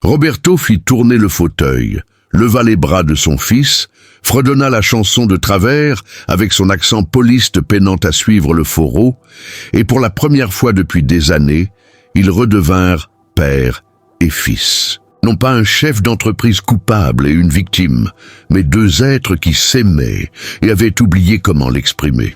Roberto fit tourner le fauteuil, leva les bras de son fils, fredonna la chanson de travers avec son accent poliste peinant à suivre le fourreau, et pour la première fois depuis des années, ils redevinrent père et fils. Non pas un chef d'entreprise coupable et une victime, mais deux êtres qui s'aimaient et avaient oublié comment l'exprimer.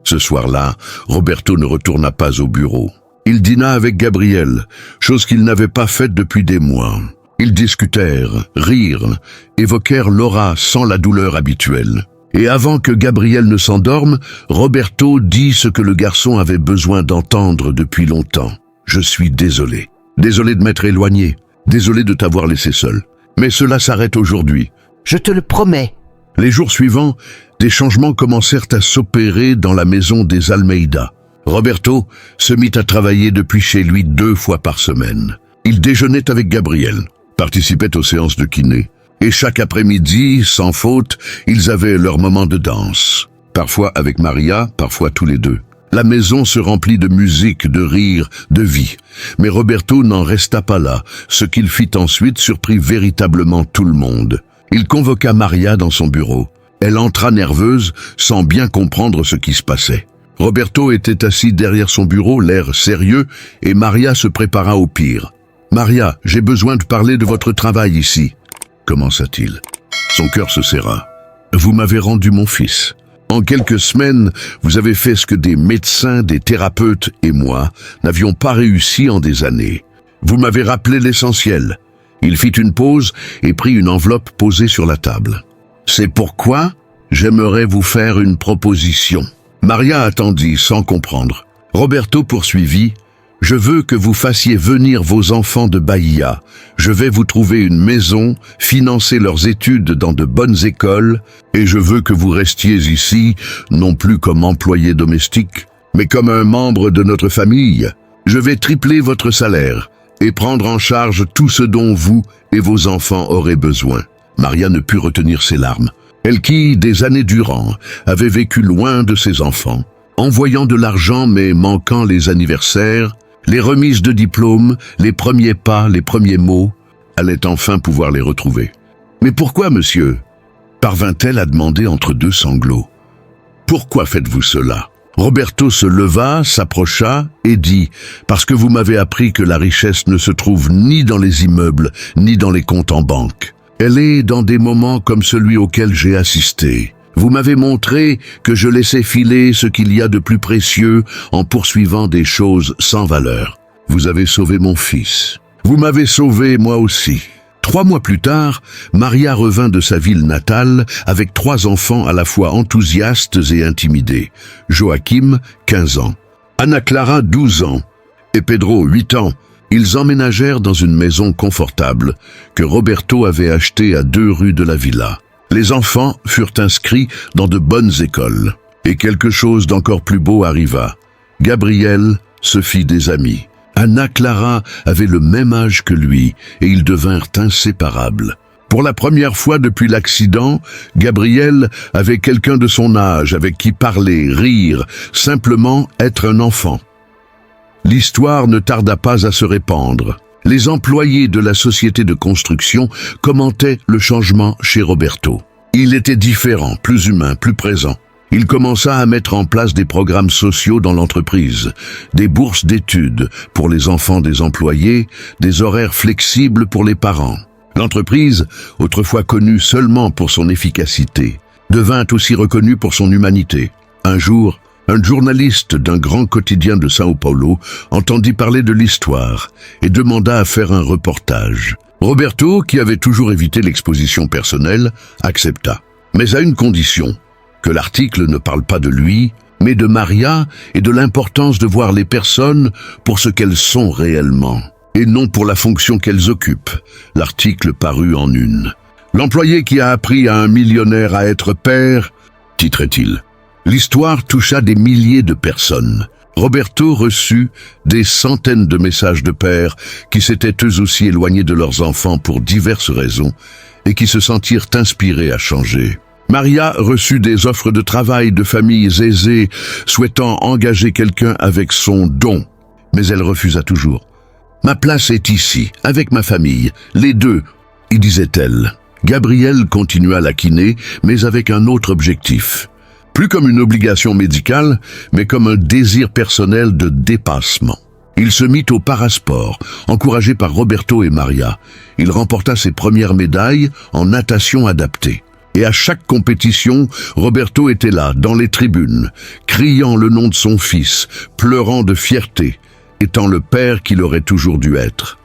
Ce soir-là, Roberto ne retourna pas au bureau. Il dîna avec Gabrielle, chose qu'il n'avait pas faite depuis des mois. Ils discutèrent, rirent, évoquèrent Laura sans la douleur habituelle. Et avant que Gabrielle ne s'endorme, Roberto dit ce que le garçon avait besoin d'entendre depuis longtemps. « Je suis désolé. Désolé de m'être éloigné. Désolé de t'avoir laissé seul. Mais cela s'arrête aujourd'hui. » « Je te le promets. » Les jours suivants, des changements commencèrent à s'opérer dans la maison des Almeida. Roberto se mit à travailler depuis chez lui 2 fois par semaine. Il déjeunait avec Gabrielle, participait aux séances de kiné. Et chaque après-midi, sans faute, ils avaient leur moment de danse. Parfois avec Maria, parfois tous les deux. La maison se remplit de musique, de rire, de vie. Mais Roberto n'en resta pas là. Ce qu'il fit ensuite surprit véritablement tout le monde. Il convoqua Maria dans son bureau. Elle entra nerveuse, sans bien comprendre ce qui se passait. Roberto était assis derrière son bureau, l'air sérieux, et Maria se prépara au pire. « Maria, j'ai besoin de parler de votre travail ici. » commença-t-il. Son cœur se serra. « Vous m'avez rendu mon fils. En quelques semaines, vous avez fait ce que des médecins, des thérapeutes et moi n'avions pas réussi en des années. Vous m'avez rappelé l'essentiel. » Il fit une pause et prit une enveloppe posée sur la table. « C'est pourquoi j'aimerais vous faire une proposition. » Maria attendit sans comprendre. Roberto poursuivit. « Je veux que vous fassiez venir vos enfants de Bahia. Je vais vous trouver une maison, financer leurs études dans de bonnes écoles, et je veux que vous restiez ici, non plus comme employé domestique, mais comme un membre de notre famille. Je vais tripler votre salaire et prendre en charge tout ce dont vous et vos enfants auraient besoin. » Maria ne put retenir ses larmes. Elle qui, des années durant, avait vécu loin de ses enfants, envoyant de l'argent mais manquant les anniversaires, les remises de diplômes, les premiers pas, les premiers mots, allait enfin pouvoir les retrouver. « Mais pourquoi, monsieur ?» parvint-elle à demander entre 2 sanglots. « Pourquoi faites-vous cela ?» Roberto se leva, s'approcha et dit « Parce que vous m'avez appris que la richesse ne se trouve ni dans les immeubles, ni dans les comptes en banque. Elle est dans des moments comme celui auquel j'ai assisté. Vous m'avez montré que je laissais filer ce qu'il y a de plus précieux en poursuivant des choses sans valeur. Vous avez sauvé mon fils. Vous m'avez sauvé moi aussi. » 3 mois plus tard, Maria revint de sa ville natale avec 3 enfants à la fois enthousiastes et intimidés. Joachim, 15 ans. Anna Clara, 12 ans. Et Pedro, 8 ans. Ils emménagèrent dans une maison confortable que Roberto avait achetée à 2 rues de la villa. Les enfants furent inscrits dans de bonnes écoles. Et quelque chose d'encore plus beau arriva. Gabrielle se fit des amis. Anna Clara avait le même âge que lui et ils devinrent inséparables. Pour la première fois depuis l'accident, Gabrielle avait quelqu'un de son âge avec qui parler, rire, simplement être un enfant. L'histoire ne tarda pas à se répandre. Les employés de la société de construction commentaient le changement chez Roberto. Il était différent, plus humain, plus présent. Il commença à mettre en place des programmes sociaux dans l'entreprise, des bourses d'études pour les enfants des employés, des horaires flexibles pour les parents. L'entreprise, autrefois connue seulement pour son efficacité, devint aussi reconnue pour son humanité. Un jour, un journaliste d'un grand quotidien de São Paulo entendit parler de l'histoire et demanda à faire un reportage. Roberto, qui avait toujours évité l'exposition personnelle, accepta, mais à une condition, que l'article ne parle pas de lui, mais de Maria et de l'importance de voir les personnes pour ce qu'elles sont réellement, et non pour la fonction qu'elles occupent. L'article parut en une. « L'employé qui a appris à un millionnaire à être père », titrait-il. L'histoire toucha des milliers de personnes. Roberto reçut des centaines de messages de pères qui s'étaient eux aussi éloignés de leurs enfants pour diverses raisons et qui se sentirent inspirés à changer. Maria reçut des offres de travail de familles aisées souhaitant engager quelqu'un avec son don, mais elle refusa toujours. Ma place est ici, avec ma famille, les deux, y disait-elle. Gabrielle continua la kiné, mais avec un autre objectif. Plus comme une obligation médicale, mais comme un désir personnel de dépassement. Il se mit au parasport, encouragé par Roberto et Maria. Il remporta ses premières médailles en natation adaptée. Et à chaque compétition, Roberto était là, dans les tribunes, criant le nom de son fils, pleurant de fierté, étant le père qu'il aurait toujours dû être.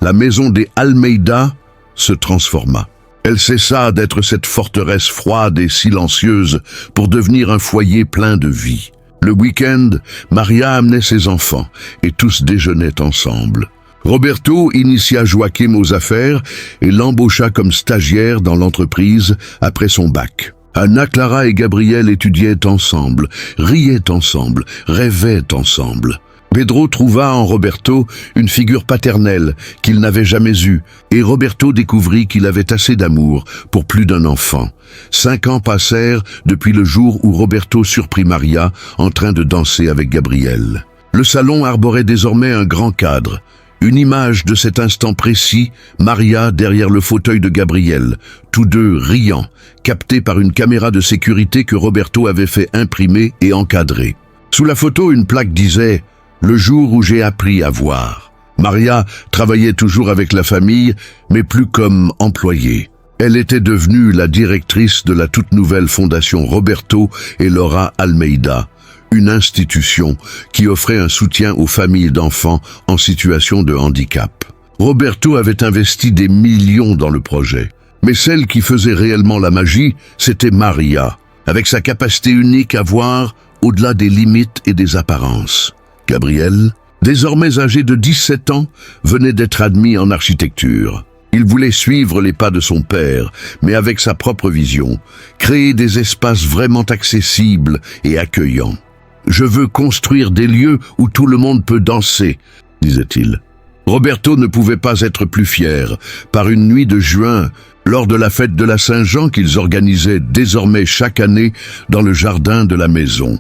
La maison des Almeida se transforma. Elle cessa d'être cette forteresse froide et silencieuse pour devenir un foyer plein de vie. Le week-end, Maria amenait ses enfants et tous déjeunaient ensemble. Roberto initia Joachim aux affaires et l'embaucha comme stagiaire dans l'entreprise après son bac. Anna Clara et Gabriel étudiaient ensemble, riaient ensemble, rêvaient ensemble. Pedro trouva en Roberto une figure paternelle qu'il n'avait jamais eue, et Roberto découvrit qu'il avait assez d'amour pour plus d'un enfant. 5 ans passèrent depuis le jour où Roberto surprit Maria en train de danser avec Gabriel. Le salon arborait désormais un grand cadre. Une image de cet instant précis, Maria derrière le fauteuil de Gabriel, tous deux riant, captés par une caméra de sécurité que Roberto avait fait imprimer et encadrer. Sous la photo, une plaque disait « Le jour où j'ai appris à voir ». Maria travaillait toujours avec la famille, mais plus comme employée. Elle était devenue la directrice de la toute nouvelle fondation Roberto et Laura Almeida, une institution qui offrait un soutien aux familles d'enfants en situation de handicap. Roberto avait investi des millions dans le projet, mais celle qui faisait réellement la magie, c'était Maria, avec sa capacité unique à voir au-delà des limites et des apparences. Gabriel, désormais âgé de 17 ans, venait d'être admis en architecture. Il voulait suivre les pas de son père, mais avec sa propre vision, créer des espaces vraiment accessibles et accueillants. « Je veux construire des lieux où tout le monde peut danser », disait-il. Roberto ne pouvait pas être plus fier. Par une nuit de juin, lors de la fête de la Saint-Jean qu'ils organisaient désormais chaque année dans le jardin de la maison.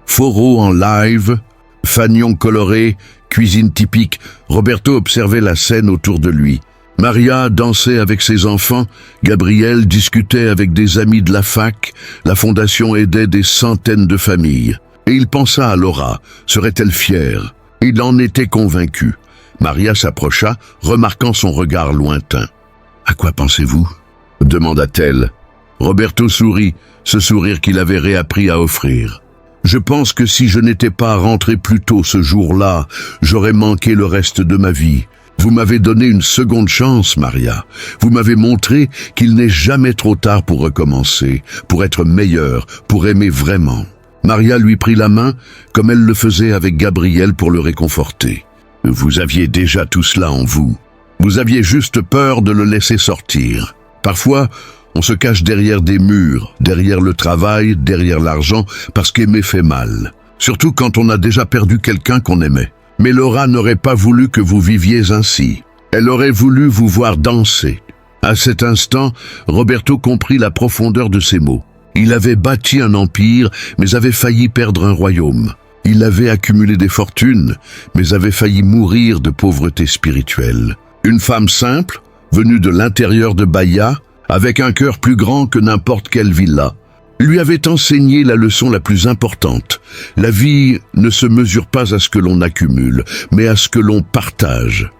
Foros en live, fanions colorés, cuisine typique, Roberto observait la scène autour de lui. Maria dansait avec ses enfants, Gabriel discutait avec des amis de la fac, la fondation aidait des centaines de familles. Et il pensa à Laura, serait-elle fière? Il en était convaincu. Maria s'approcha, remarquant son regard lointain. « À quoi pensez-vous » demanda-t-elle. Roberto sourit, ce sourire qu'il avait réappris à offrir. « Je pense que si je n'étais pas rentré plus tôt ce jour-là, j'aurais manqué le reste de ma vie. Vous m'avez donné une seconde chance, Maria. Vous m'avez montré qu'il n'est jamais trop tard pour recommencer, pour être meilleur, pour aimer vraiment. » Maria lui prit la main, comme elle le faisait avec Gabriel pour le réconforter. « Vous aviez déjà tout cela en vous. Vous aviez juste peur de le laisser sortir. Parfois, on se cache derrière des murs, derrière le travail, derrière l'argent, parce qu'aimer fait mal. Surtout quand on a déjà perdu quelqu'un qu'on aimait. Mais Laura n'aurait pas voulu que vous viviez ainsi. Elle aurait voulu vous voir danser. » À cet instant, Roberto comprit la profondeur de ces mots. Il avait bâti un empire, mais avait failli perdre un royaume. Il avait accumulé des fortunes, mais avait failli mourir de pauvreté spirituelle. Une femme simple, venue de l'intérieur de Bahia, avec un cœur plus grand que n'importe quelle villa, lui avait enseigné la leçon la plus importante. La vie ne se mesure pas à ce que l'on accumule, mais à ce que l'on partage.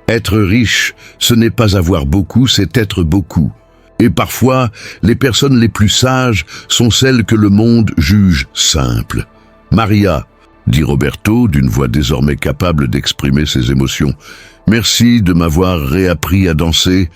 Être riche, ce n'est pas avoir beaucoup, c'est être beaucoup. Et parfois, les personnes les plus sages sont celles que le monde juge simples. « Maria », dit Roberto, d'une voix désormais capable d'exprimer ses émotions, « merci de m'avoir réappris à danser. »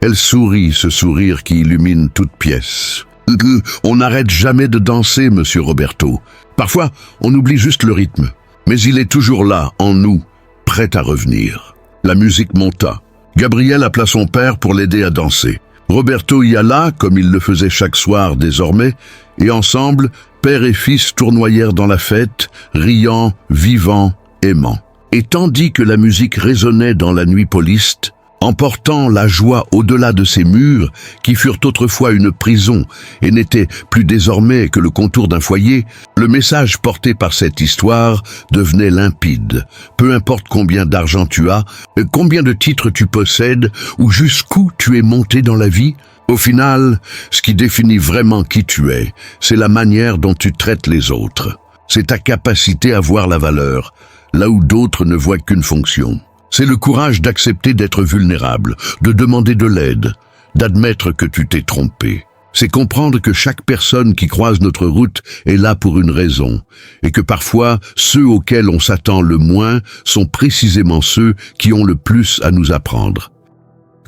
Elle sourit, ce sourire qui illumine toute pièce. « On n'arrête jamais de danser, monsieur Roberto. Parfois, on oublie juste le rythme. Mais il est toujours là, en nous, prêt à revenir. » La musique monta. Gabriel appela son père pour l'aider à danser. Roberto y alla, comme il le faisait chaque soir désormais, et ensemble, père et fils tournoyèrent dans la fête, riant, vivant, aimant. Et tandis que la musique résonnait dans la nuit poliste, emportant la joie au-delà de ces murs qui furent autrefois une prison et n'étaient plus désormais que le contour d'un foyer. Le message porté par cette histoire devenait limpide. Peu importe combien d'argent tu as, combien de titres tu possèdes ou jusqu'où tu es monté dans la vie, au final, ce qui définit vraiment qui tu es, c'est la manière dont tu traites les autres. C'est ta capacité à voir la valeur, là où d'autres ne voient qu'une fonction. C'est le courage d'accepter d'être vulnérable, de demander de l'aide, d'admettre que tu t'es trompé. C'est comprendre que chaque personne qui croise notre route est là pour une raison, et que parfois, ceux auxquels on s'attend le moins sont précisément ceux qui ont le plus à nous apprendre.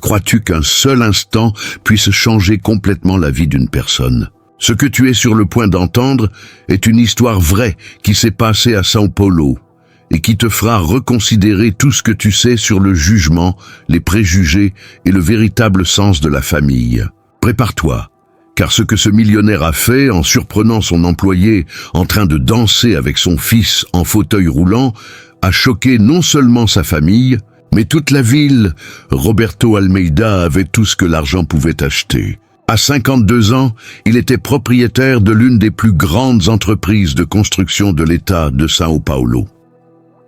Crois-tu qu'un seul instant puisse changer complètement la vie d'une personne? Ce que tu es sur le point d'entendre est une histoire vraie qui s'est passée à São Paulo et qui te fera reconsidérer tout ce que tu sais sur le jugement, les préjugés et le véritable sens de la famille. Prépare-toi, car ce que ce millionnaire a fait en surprenant son employé en train de danser avec son fils en fauteuil roulant a choqué non seulement sa famille, mais toute la ville. Roberto Almeida avait tout ce que l'argent pouvait acheter. À 52 ans, il était propriétaire de l'une des plus grandes entreprises de construction de l'État de São Paulo.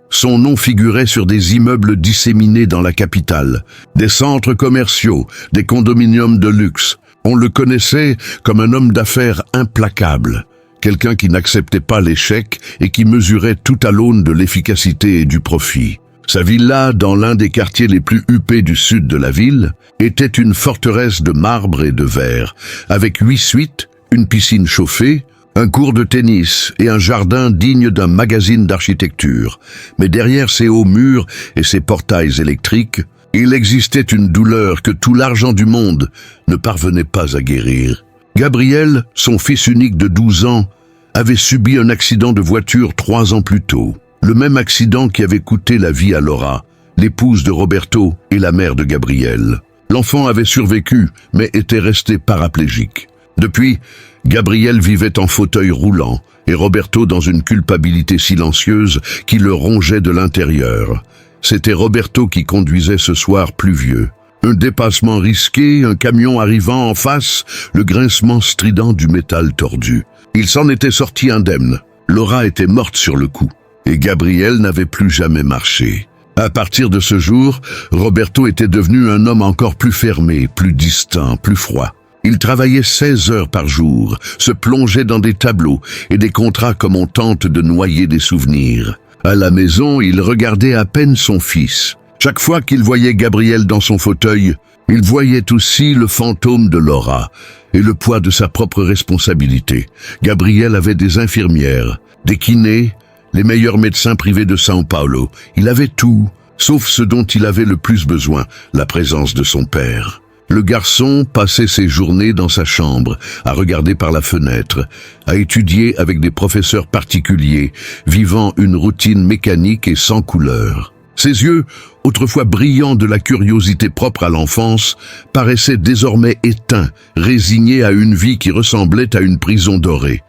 Son nom figurait sur des immeubles disséminés dans la capitale, des centres commerciaux, des condominiums de luxe. On le connaissait comme un homme d'affaires implacable, quelqu'un qui n'acceptait pas l'échec et qui mesurait tout à l'aune de l'efficacité et du profit. Sa villa, dans l'un des quartiers les plus huppés du sud de la ville, était une forteresse de marbre et de verre, avec 8 suites, une piscine chauffée, un court de tennis et un jardin digne d'un magazine d'architecture. Mais derrière ces hauts murs et ces portails électriques, il existait une douleur que tout l'argent du monde ne parvenait pas à guérir. Gabriel, son fils unique de 12 ans, avait subi un accident de voiture 3 ans plus tôt. Le même accident qui avait coûté la vie à Laura, l'épouse de Roberto et la mère de Gabriel. L'enfant avait survécu, mais était resté paraplégique. Depuis, Gabriel vivait en fauteuil roulant et Roberto dans une culpabilité silencieuse qui le rongeait de l'intérieur. C'était Roberto qui conduisait ce soir pluvieux. Un dépassement risqué, un camion arrivant en face, le grincement strident du métal tordu. Il s'en était sorti indemne. Laura était morte sur le coup. Et Gabriel n'avait plus jamais marché. À partir de ce jour, Roberto était devenu un homme encore plus fermé, plus distant, plus froid. Il travaillait 16 heures par jour, se plongeait dans des tableaux et des contrats comme on tente de noyer des souvenirs. À la maison, il regardait à peine son fils. Chaque fois qu'il voyait Gabriel dans son fauteuil, il voyait aussi le fantôme de Laura et le poids de sa propre responsabilité. Gabriel avait des infirmières, des kinés, les meilleurs médecins privés de São Paulo. Il avait tout, sauf ce dont il avait le plus besoin, la présence de son père. Le garçon passait ses journées dans sa chambre, à regarder par la fenêtre, à étudier avec des professeurs particuliers, vivant une routine mécanique et sans couleur. Ses yeux, autrefois brillants de la curiosité propre à l'enfance, paraissaient désormais éteints, résignés à une vie qui ressemblait à une prison dorée.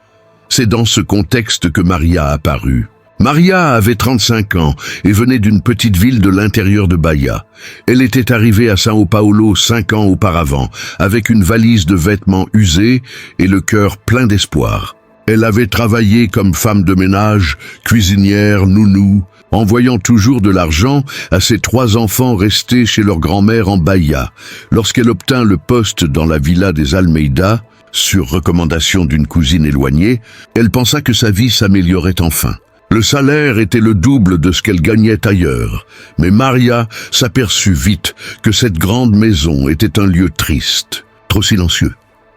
C'est dans ce contexte que Maria apparut. Maria avait 35 ans et venait d'une petite ville de l'intérieur de Bahia. Elle était arrivée à São Paulo 5 ans auparavant, avec une valise de vêtements usés et le cœur plein d'espoir. Elle avait travaillé comme femme de ménage, cuisinière, nounou, envoyant toujours de l'argent à ses 3 enfants restés chez leur grand-mère en Bahia. Lorsqu'elle obtint le poste dans la villa des Almeida, sur recommandation d'une cousine éloignée, elle pensa que sa vie s'améliorait enfin. Le salaire était le double de ce qu'elle gagnait ailleurs, mais Maria s'aperçut vite que cette grande maison était un lieu triste, trop silencieux,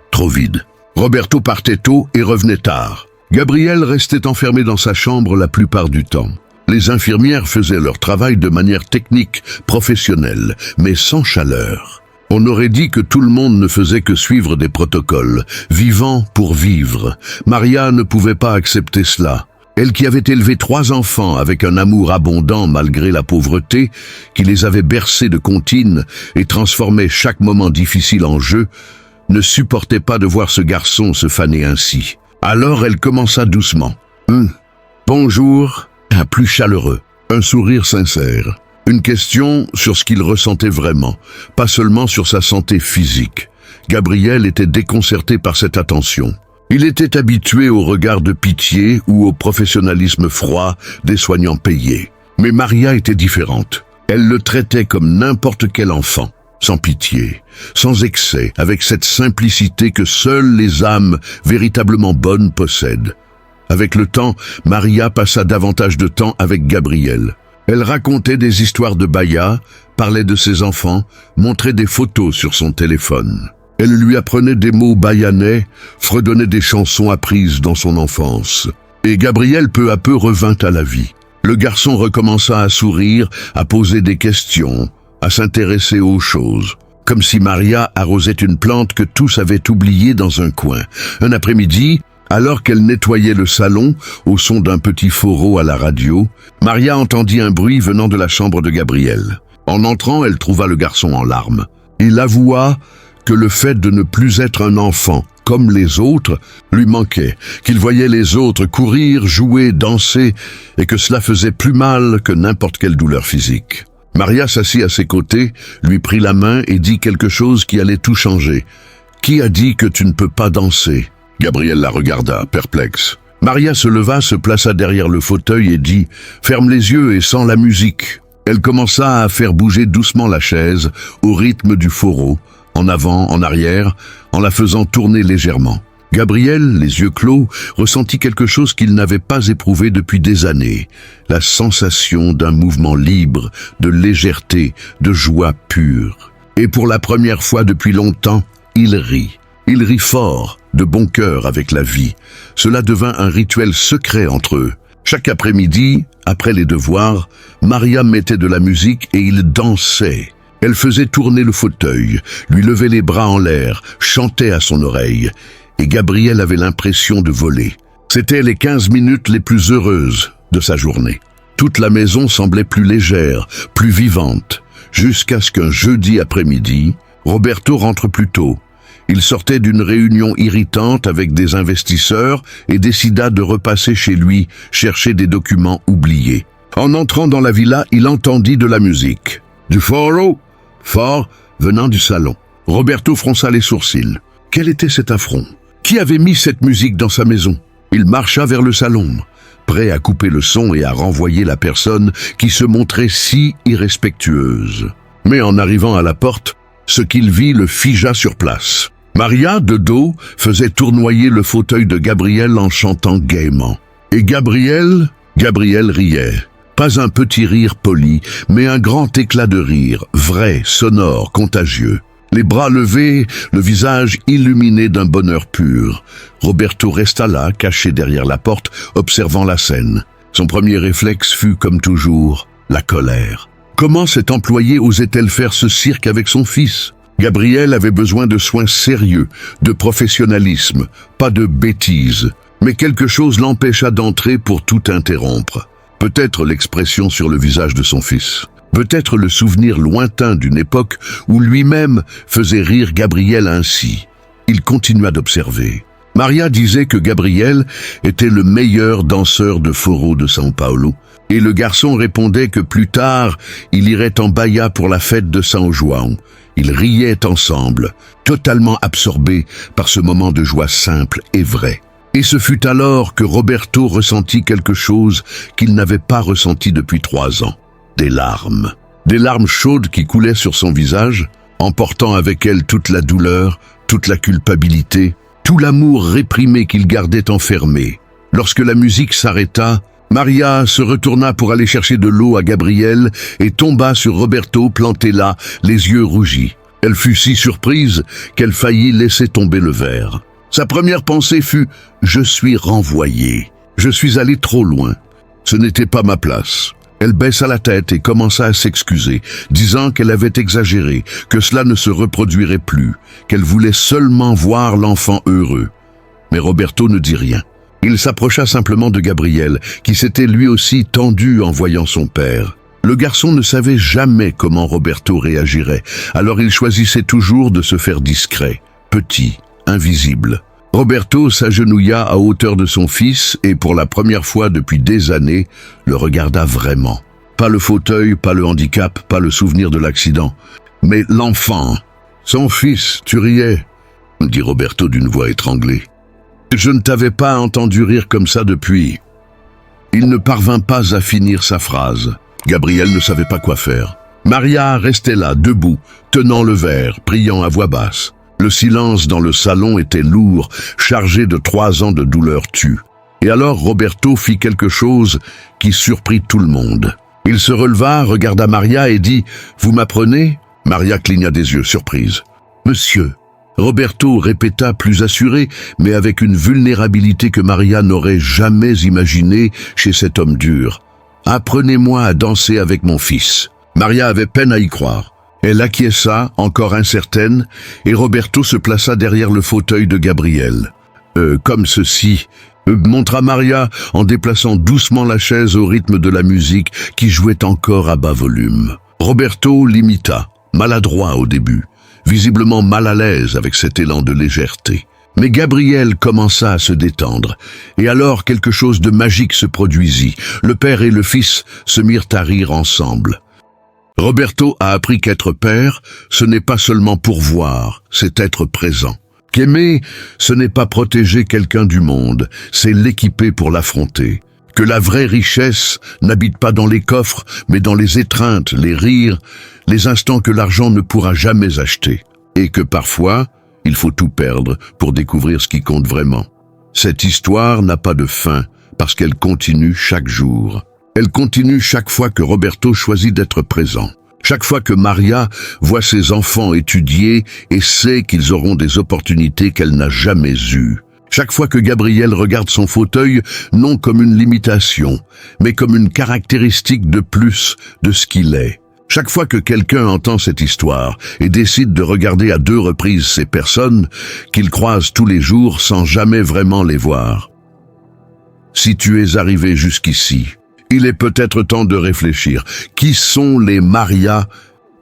trop vide. Roberto partait tôt et revenait tard. Gabriel restait enfermé dans sa chambre la plupart du temps. Les infirmières faisaient leur travail de manière technique, professionnelle, mais sans chaleur. On aurait dit que tout le monde ne faisait que suivre des protocoles, vivant pour vivre. Maria ne pouvait pas accepter cela. Elle qui avait élevé 3 enfants avec un amour abondant malgré la pauvreté, qui les avait bercés de comptines et transformait chaque moment difficile en jeu, ne supportait pas de voir ce garçon se faner ainsi. Alors elle commença doucement. Bonjour, un plus chaleureux, un sourire sincère. Une question sur ce qu'il ressentait vraiment, pas seulement sur sa santé physique. Gabriel était déconcerté par cette attention. Il était habitué au regard de pitié ou au professionnalisme froid des soignants payés. Mais Maria était différente. Elle le traitait comme n'importe quel enfant, sans pitié, sans excès, avec cette simplicité que seules les âmes véritablement bonnes possèdent. Avec le temps, Maria passa davantage de temps avec Gabriel. Elle racontait des histoires de Bahia, parlait de ses enfants, montrait des photos sur son téléphone. Elle lui apprenait des mots bahianais, fredonnait des chansons apprises dans son enfance. Et Gabriel peu à peu revint à la vie. Le garçon recommença à sourire, à poser des questions, à s'intéresser aux choses. Comme si Maria arrosait une plante que tous avaient oubliée dans un coin. Un après-midi, alors qu'elle nettoyait le salon, au son d'un petit fourreau à la radio, Maria entendit un bruit venant de la chambre de Gabriel. En entrant, elle trouva le garçon en larmes. Il avoua que le fait de ne plus être un enfant, comme les autres, lui manquait, qu'il voyait les autres courir, jouer, danser, et que cela faisait plus mal que n'importe quelle douleur physique. Maria s'assit à ses côtés, lui prit la main et dit quelque chose qui allait tout changer. « Qui a dit que tu ne peux pas danser ?» Gabriel la regarda, perplexe. Maria se leva, se plaça derrière le fauteuil et dit « Ferme les yeux et sens la musique ». Elle commença à faire bouger doucement la chaise, au rythme du fourreau, en avant, en arrière, en la faisant tourner légèrement. Gabriel, les yeux clos, ressentit quelque chose qu'il n'avait pas éprouvé depuis des années, la sensation d'un mouvement libre, de légèreté, de joie pure. Et pour la première fois depuis longtemps, il rit. Il rit fort, de bon cœur avec la vie. Cela devint un rituel secret entre eux. Chaque après-midi, après les devoirs, Maria mettait de la musique et ils dansaient. Elle faisait tourner le fauteuil, lui levait les bras en l'air, chantait à son oreille. Et Gabriel avait l'impression de voler. C'étaient les 15 minutes les plus heureuses de sa journée. Toute la maison semblait plus légère, plus vivante, jusqu'à ce qu'un jeudi après-midi, Roberto rentre plus tôt. Il sortait d'une réunion irritante avec des investisseurs et décida de repasser chez lui, chercher des documents oubliés. En entrant dans la villa, il entendit de la musique. Du foro, fort, venant du salon. Roberto fronça les sourcils. Quel était cet affront? Qui avait mis cette musique dans sa maison? Il marcha vers le salon, prêt à couper le son et à renvoyer la personne qui se montrait si irrespectueuse. Mais en arrivant à la porte, ce qu'il vit le figea sur place. Maria, de dos, faisait tournoyer le fauteuil de Gabriel en chantant gaiement. Et Gabriel riait. Pas un petit rire poli, mais un grand éclat de rire, vrai, sonore, contagieux. Les bras levés, le visage illuminé d'un bonheur pur. Roberto resta là, caché derrière la porte, observant la scène. Son premier réflexe fut, comme toujours, la colère. Comment cet employé osait-elle faire ce cirque avec son fils? Gabriel avait besoin de soins sérieux, de professionnalisme, pas de bêtises. Mais quelque chose l'empêcha d'entrer pour tout interrompre. Peut-être l'expression sur le visage de son fils. Peut-être le souvenir lointain d'une époque où lui-même faisait rire Gabriel ainsi. Il continua d'observer. Maria disait que Gabriel était le meilleur danseur de foro de São Paulo, et le garçon répondait que plus tard, il irait en Bahia pour la fête de São João. Ils riaient ensemble, totalement absorbés par ce moment de joie simple et vrai. Et ce fut alors que Roberto ressentit quelque chose qu'il n'avait pas ressenti depuis 3 ans. Des larmes. Des larmes chaudes qui coulaient sur son visage, emportant avec elles toute la douleur, toute la culpabilité, tout l'amour réprimé qu'il gardait enfermé. Lorsque la musique s'arrêta, Maria se retourna pour aller chercher de l'eau à Gabriel et tomba sur Roberto planté là, les yeux rougis. Elle fut si surprise qu'elle faillit laisser tomber le verre. Sa première pensée fut « Je suis renvoyée. Je suis allée trop loin. Ce n'était pas ma place. » Elle baissa la tête et commença à s'excuser, disant qu'elle avait exagéré, que cela ne se reproduirait plus, qu'elle voulait seulement voir l'enfant heureux. Mais Roberto ne dit rien. Il s'approcha simplement de Gabriel, qui s'était lui aussi tendu en voyant son père. Le garçon ne savait jamais comment Roberto réagirait, alors il choisissait toujours de se faire discret, petit, invisible. Roberto s'agenouilla à hauteur de son fils et pour la première fois depuis des années, le regarda vraiment. Pas le fauteuil, pas le handicap, pas le souvenir de l'accident, mais l'enfant. Son fils, tu riais, dit Roberto d'une voix étranglée. Je ne t'avais pas entendu rire comme ça depuis. Il ne parvint pas à finir sa phrase. Gabriel ne savait pas quoi faire. Maria restait là, debout, tenant le verre, priant à voix basse. Le silence dans le salon était lourd, chargé de 3 ans de douleur tue. Et alors Roberto fit quelque chose qui surprit tout le monde. Il se releva, regarda Maria et dit « Vous m'apprenez ?» Maria cligna des yeux, surprise. « Monsieur !» Roberto répéta plus assuré, mais avec une vulnérabilité que Maria n'aurait jamais imaginée chez cet homme dur. « Apprenez-moi à danser avec mon fils. » Maria avait peine à y croire. Elle acquiesça, encore incertaine, et Roberto se plaça derrière le fauteuil de Gabriel. Comme ceci, montra Maria en déplaçant doucement la chaise au rythme de la musique qui jouait encore à bas volume. Roberto l'imita, maladroit au début, visiblement mal à l'aise avec cet élan de légèreté. Mais Gabriel commença à se détendre, et alors quelque chose de magique se produisit. Le père et le fils se mirent à rire ensemble. Roberto a appris qu'être père, ce n'est pas seulement pourvoir, c'est être présent. Qu'aimer, ce n'est pas protéger quelqu'un du monde, c'est l'équiper pour l'affronter. Que la vraie richesse n'habite pas dans les coffres, mais dans les étreintes, les rires, les instants que l'argent ne pourra jamais acheter. Et que parfois, il faut tout perdre pour découvrir ce qui compte vraiment. Cette histoire n'a pas de fin, parce qu'elle continue chaque jour. Elle continue chaque fois que Roberto choisit d'être présent. Chaque fois que Maria voit ses enfants étudier et sait qu'ils auront des opportunités qu'elle n'a jamais eues. Chaque fois que Gabriel regarde son fauteuil, non comme une limitation, mais comme une caractéristique de plus de ce qu'il est. Chaque fois que quelqu'un entend cette histoire et décide de regarder à 2 reprises ces personnes qu'il croise tous les jours sans jamais vraiment les voir. Si tu es arrivé jusqu'ici, il est peut-être temps de réfléchir. Qui sont les Maria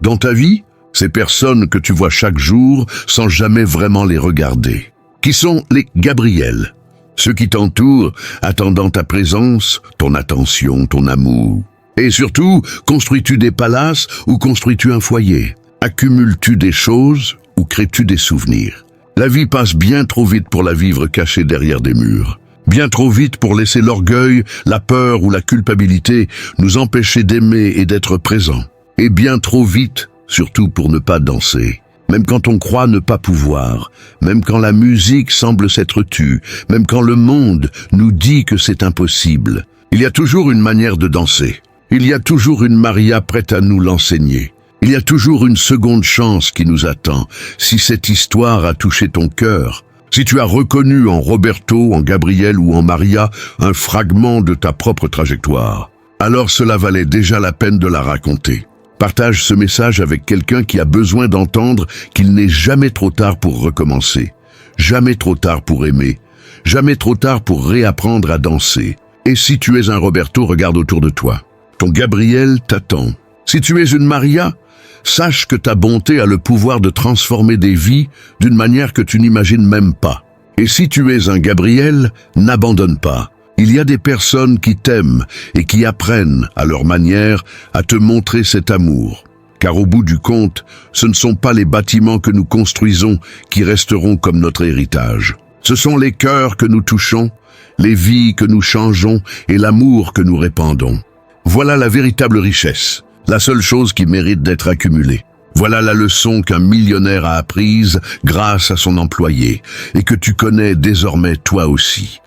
dans ta vie? Ces personnes que tu vois chaque jour sans jamais vraiment les regarder. Qui sont les Gabriel? Ceux qui t'entourent, attendant ta présence, ton attention, ton amour. Et surtout, construis-tu des palaces ou construis-tu un foyer? Accumules-tu des choses ou crées-tu des souvenirs? La vie passe bien trop vite pour la vivre cachée derrière des murs. Bien trop vite pour laisser l'orgueil, la peur ou la culpabilité nous empêcher d'aimer et d'être présents. Et bien trop vite, surtout pour ne pas danser. Même quand on croit ne pas pouvoir, même quand la musique semble s'être tue, même quand le monde nous dit que c'est impossible. Il y a toujours une manière de danser. Il y a toujours une Maria prête à nous l'enseigner. Il y a toujours une seconde chance qui nous attend, si cette histoire a touché ton cœur. Si tu as reconnu en Roberto, en Gabriel ou en Maria un fragment de ta propre trajectoire, alors cela valait déjà la peine de la raconter. Partage ce message avec quelqu'un qui a besoin d'entendre qu'il n'est jamais trop tard pour recommencer, jamais trop tard pour aimer, jamais trop tard pour réapprendre à danser. Et si tu es un Roberto, regarde autour de toi. Ton Gabriel t'attend. Si tu es une Maria, sache que ta bonté a le pouvoir de transformer des vies d'une manière que tu n'imagines même pas. Et si tu es un Gabriel, n'abandonne pas. Il y a des personnes qui t'aiment et qui apprennent, à leur manière, à te montrer cet amour. Car au bout du compte, ce ne sont pas les bâtiments que nous construisons qui resteront comme notre héritage. Ce sont les cœurs que nous touchons, les vies que nous changeons et l'amour que nous répandons. Voilà la véritable richesse. La seule chose qui mérite d'être accumulée. Voilà la leçon qu'un millionnaire a apprise grâce à son employé et que tu connais désormais toi aussi.